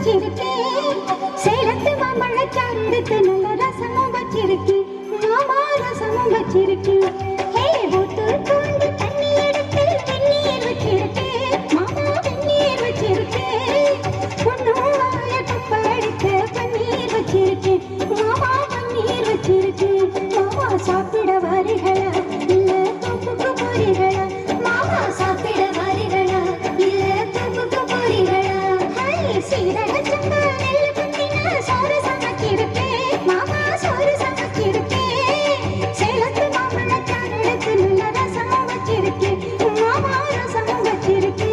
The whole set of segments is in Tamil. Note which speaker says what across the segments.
Speaker 1: வச்சிருக்கேன் சேலத்து மாம்பழச்சாறு எடுத்து நல்ல ரசமும் வச்சிருக்கேன் மாமா ரசமும் வச்சிருக்கேன் ஹே ஊத்து தோண்டி தண்ணி எடுத்து வெந்நீர் வச்சிருக்கேன் மாமா வெந்நீர் வச்சிருக்கேன் பொண்ணும் வாய குப்படிக்க பன்னீர் வச்சிருக்கேன் மாமா பன்னீர் வச்சிருக்கேன் மாமா சாப்பிட வாரிகளா இல்ல தூக்குக்கு போறீங்களா மாமா சாப்பிட வாரிகளா இல்ல தூக்குக்கு போறீங்களா ஹை சீரக சம்பா நெல்லு குத்தினா சோறு சமைச்சிருக்கேன் மாமா சோறு சமைச்சிருக்கேன் சேலத்து மாம்பழச்சாறு எடுத்து நல்ல ரசமும் வச்சிருக்கேன் மாமா ரசமும் வச்சிருக்கேன்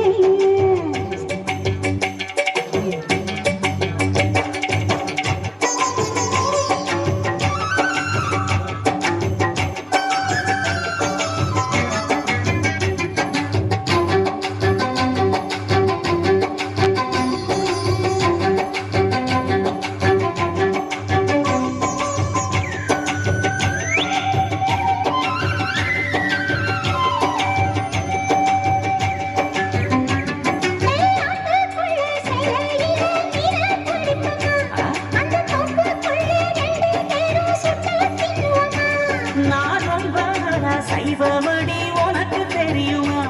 Speaker 2: சைவமடி உனக்கு தெரியுமா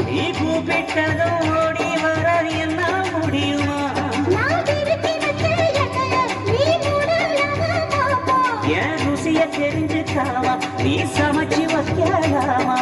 Speaker 2: நீ கூப்பிட்டதும் ஓடி வர என்ன முடியுமா என் ருசிய தெரிஞ்சுக்காமா நீ சமைச்சு வைக்கலாமா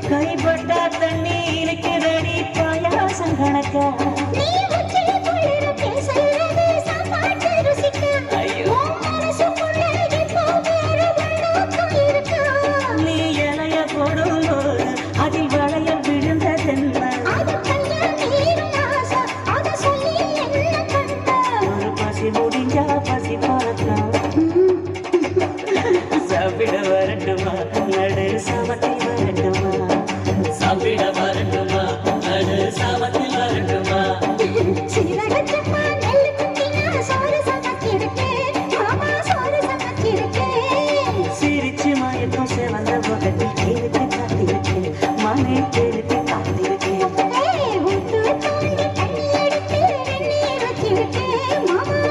Speaker 2: கைப்பட்டா தண்ணி இருக்கிறடி பாயாசம் கணக்கா நீ இலைய போடும்போது அதில் வளையல் விழுந்ததென்ன ஒரு பசி முடிஞ்சா பசி பார்க்கலாம் சாப்பிட வரட்டுமா நடு சாமத்தில் வரட்டுமா சாப்பிட வரட்டுமா நடு சாமத்தில் வரட்டுமா சிரிச்சு மயக்கம் செவந்த முகத்தில் கேளுக்கு காத்திருக்கேன் மனை கேளுக்கு காத்திருக்கேன்
Speaker 1: மாமா